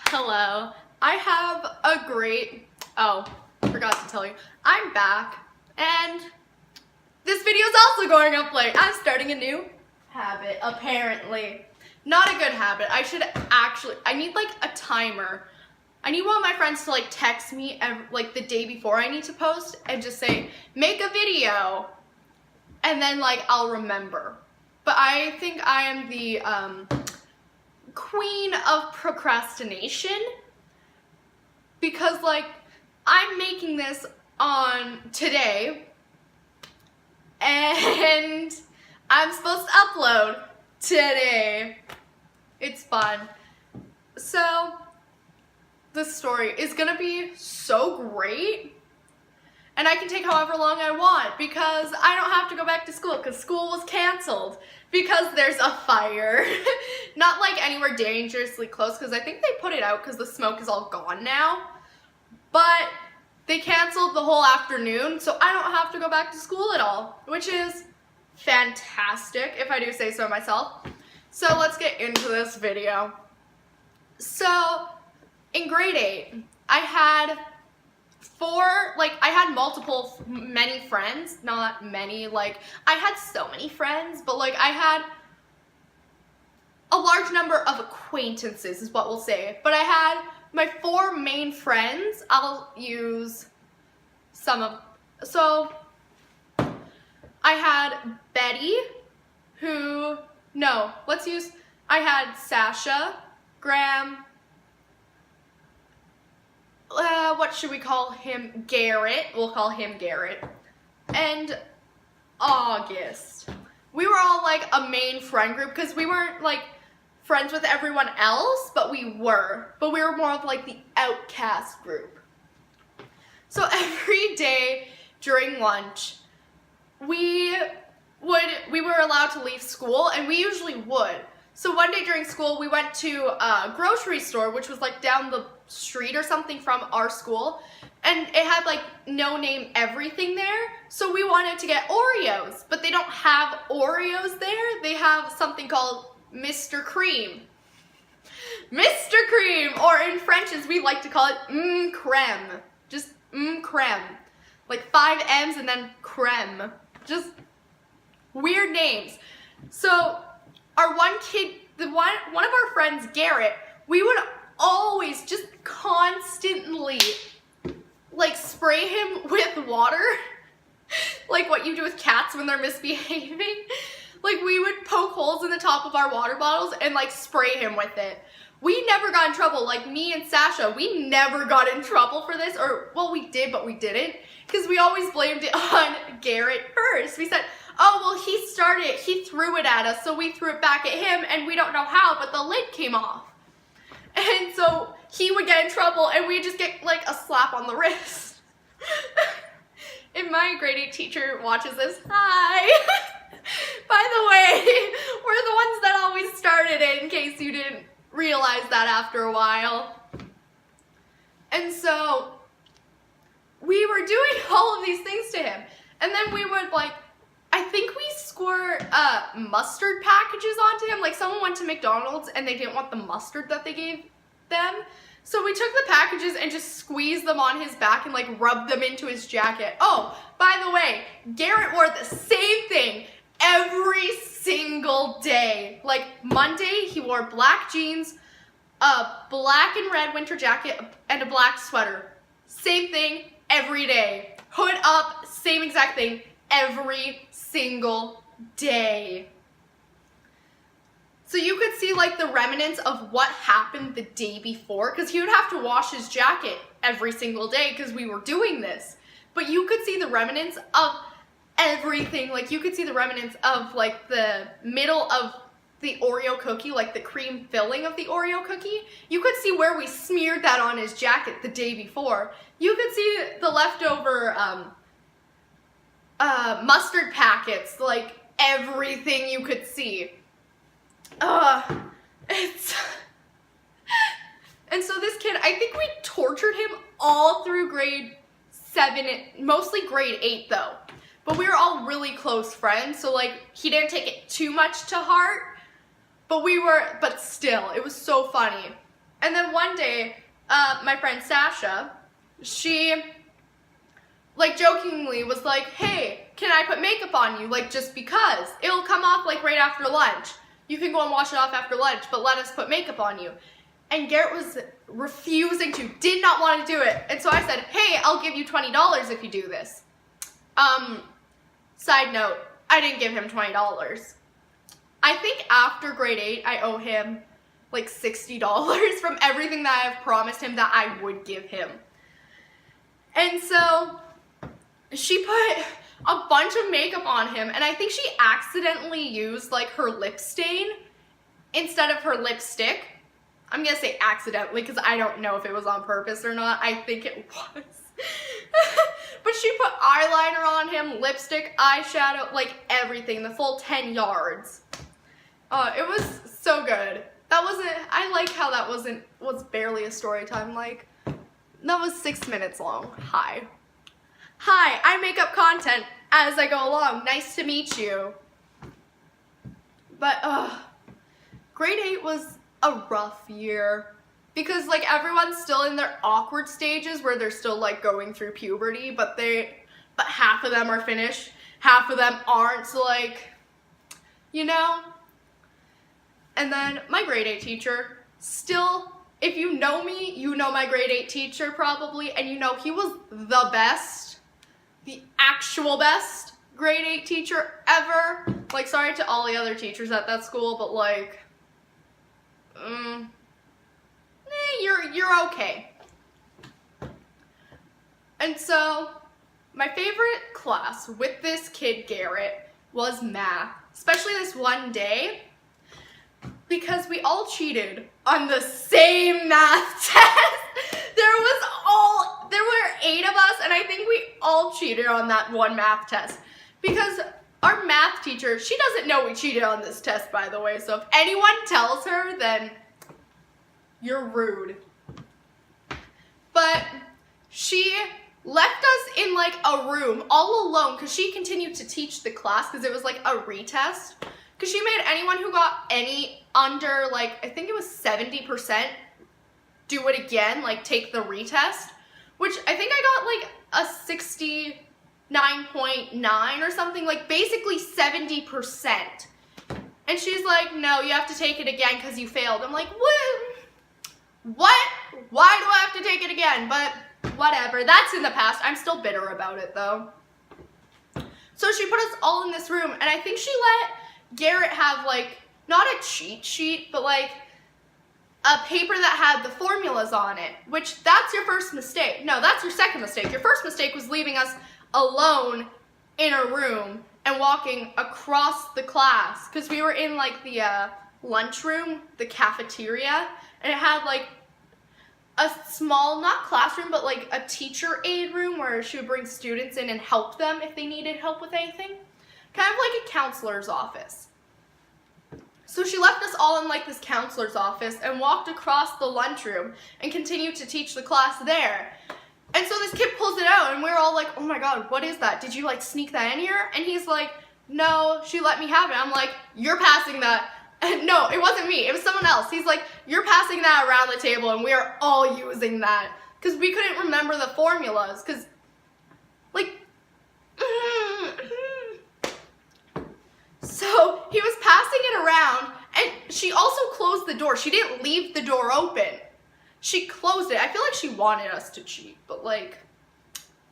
Hello. I have a forgot to tell you, I'm back, and this video is also going up late. I'm starting a new habit, apparently. Not a good habit. I need like a timer. I need one of my friends to like text me like the day before I need to post and just say, make a video, and then like I'll remember. But I think I am the queen of procrastination, because like I'm making this on today and I'm supposed to upload today. It's fun. So the story is gonna be so great, and I can take however long I want because I don't have to go back to school because school was canceled because there's a fire. Not like anywhere dangerously close, because I think they put it out because the smoke is all gone now. But they canceled the whole afternoon, so I don't have to go back to school at all, which is fantastic if I do say so myself. So let's get into this video. So in grade 8, I had many friends, not many, like I had so many friends, but like I had a large number of acquaintances is what we'll say. But I had my 4 main friends. I'll use some of, so I had Betty, I had Sasha, Graham, what should we call him? Garrett. We'll call him Garrett. And August. We were all like a main friend group because we weren't like friends with everyone else, but we were. But we were more of like the outcast group. So every day during lunch, we were allowed to leave school, and we usually would. So one day during school, we went to a grocery store, which was like down the street or something from our school, and it had like no name everything there. So we wanted to get Oreos, but they don't have Oreos there. They have something called Mr. Cream. Mr. Cream, or in French as we like to call it, crème. Just crème. Like 5 M's and then crème. Just weird names. So our one of our friends, Garrett, we would always just constantly like spray him with water, like what you do with cats when they're misbehaving. Like we would poke holes in the top of our water bottles and like spray him with it. We never got in trouble. Like me and Sasha, we never got in trouble for this, or well, we did, but we didn't, because we always blamed it on Garrett first. We said, oh, well, he started it, he threw it at us, so we threw it back at him, and we don't know how, but the lid came off. And so he would get in trouble, and we'd just get like a slap on the wrist. If my grade 8 teacher watches this, hi! By the way, we're the ones that always started it, in case you didn't realize that after a while. And so we were doing all of these things to him, and then we would like, I think we squirt mustard packages onto him. Like someone went to McDonald's and they didn't want the mustard that they gave them. So we took the packages and just squeezed them on his back and like rubbed them into his jacket. Oh, by the way, Garrett wore the same thing every single day. Like Monday, he wore black jeans, a black and red winter jacket, and a black sweater. Same thing every day. Hood up, same exact thing every single day. So you could see like the remnants of what happened the day before, because he would have to wash his jacket every single day because we were doing this. But you could see the remnants of everything. Like you could see the remnants of like the middle of the Oreo cookie, like the cream filling of the Oreo cookie. You could see where we smeared that on his jacket the day before. You could see the leftover mustard packets, like everything you could see. And so this kid, I think we tortured him all through grade 7, mostly grade 8 though. But we were all really close friends, so like he didn't take it too much to heart. But still, it was so funny. And then one day, my friend Sasha, she, like, jokingly was like, hey, can I put makeup on you? Like, just because. It'll come off, like, right after lunch. You can go and wash it off after lunch, but let us put makeup on you. And Garrett was refusing to, did not want to do it. And so I said, hey, I'll give you $20 if you do this. Side note, I didn't give him $20. I think after grade 8, I owe him like $60 from everything that I've promised him that I would give him. And so she put a bunch of makeup on him, and I think she accidentally used like her lip stain instead of her lipstick. I'm gonna say accidentally because I don't know if it was on purpose or not. I think it was. But she put eyeliner on him, lipstick, eyeshadow, like everything, the full 10 yards. It was so good. That wasn't, I like how that was barely a story time. Like, that was 6 minutes long. Hi, I make up content as I go along. Nice to meet you. But, grade 8 was a rough year. Because, like, everyone's still in their awkward stages where they're still, like, going through puberty, but half of them are finished, half of them aren't, so, like, you know? And then my grade 8 teacher, still, if you know me, you know my grade 8 teacher probably, and you know he was the best, the actual best grade 8 teacher ever. Like, sorry to all the other teachers at that school, but, like, you're okay. And so, my favorite class with this kid, Garrett, was math. Especially this one day, because we all cheated on the same math test. There were 8 of us, and I think we all cheated on that one math test. Because our math teacher, she doesn't know we cheated on this test, by the way, so if anyone tells her, then you're rude. But she left us in like a room all alone because she continued to teach the class because it was like a retest. Because she made anyone who got any under, like, I think it was 70%, do it again, like take the retest. Which I think I got like a 69.9 or something, like basically 70%. And she's like, no, you have to take it again because you failed. I'm like, what? What? Why do I have to take it again? But whatever, that's in the past. I'm still bitter about it though. So she put us all in this room, and I think she let Garrett have like, not a cheat sheet, but like a paper that had the formulas on it, which that's your first mistake. No, that's your second mistake. Your first mistake was leaving us alone in a room and walking across the class, because we were in like the lunchroom, the cafeteria, and it had like a small, not classroom, but like a teacher aid room where she would bring students in and help them if they needed help with anything. Kind of like a counselor's office. So she left us all in like this counselor's office and walked across the lunchroom and continued to teach the class there. And so this kid pulls it out and we're all like, oh my god, what is that? Did you like sneak that in here? And he's like, no, she let me have it. I'm like, you're passing that. No, it wasn't me, it was someone else. He's like, you're passing that around the table and we're all using that. Because we couldn't remember the formulas, because, like, so he was passing it around, and she also closed the door. She didn't leave the door open. She closed it. I feel like she wanted us to cheat, but like,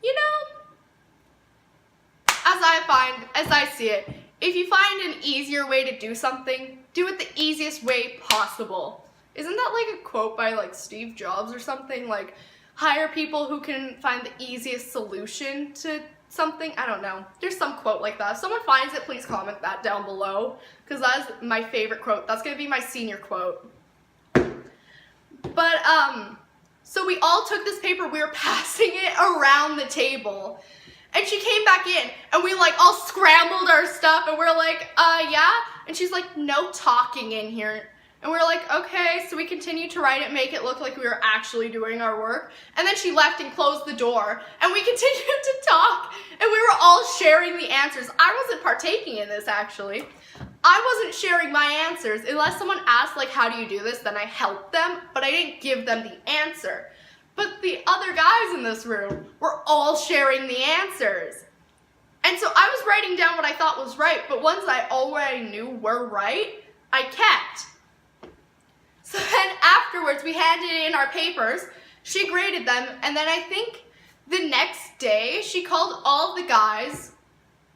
you know, as I see it, if you find an easier way to do something, do it the easiest way possible. Isn't that like a quote by like Steve Jobs or something? Like, hire people who can find the easiest solution to something. I don't know. There's some quote like that. If someone finds it, please comment that down below, because that is my favorite quote. That's going to be my senior quote. But, so we all took this paper, we were passing it around the table. And she came back in, and we like all scrambled our stuff, and we're like, yeah? And she's like, no talking in here. And we were like, okay, so we continued to write it, make it look like we were actually doing our work. And then she left and closed the door, and we continued to talk, and we were all sharing the answers. I wasn't partaking in this, actually. I wasn't sharing my answers. Unless someone asked, like, how do you do this, then I helped them, but I didn't give them the answer. But the other guys in this room were all sharing the answers. And so I was writing down what I thought was right, but ones I already knew were right, I kept. So then afterwards, we handed in our papers, she graded them, and then I think the next day, she called all the guys,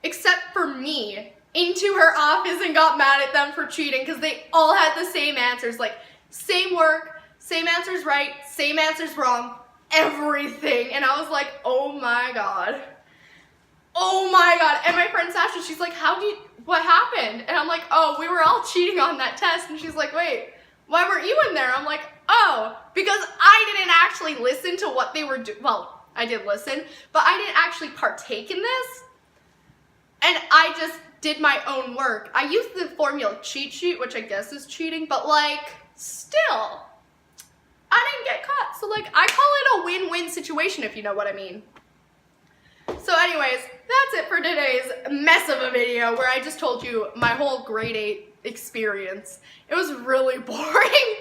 except for me, into her office and got mad at them for cheating because they all had the same answers, like same work, same answers right, same answers wrong, everything. And I was like, oh my God. Oh my God. And my friend Sasha, she's like, what happened? And I'm like, oh, we were all cheating on that test. And she's like, wait, why weren't you in there? I'm like, oh, because I didn't actually listen to what they were doing. Well, I did listen, but I didn't actually partake in this. And I just did my own work. I used the formula cheat sheet, which I guess is cheating, but like, still, I didn't get caught. So like, I call it a win-win situation, if you know what I mean. So anyways, that's it for today's mess of a video where I just told you my whole grade 8 experience. It was really boring,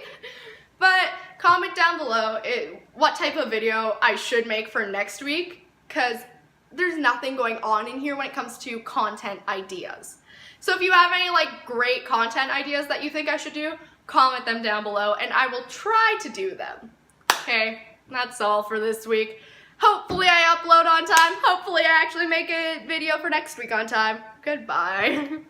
but comment down below what type of video I should make for next week, because there's nothing going on in here when it comes to content ideas. So if you have any like great content ideas that you think I should do, comment them down below and I will try to do them. Okay, that's all for this week. Hopefully I upload on time. Hopefully I actually make a video for next week on time. Goodbye.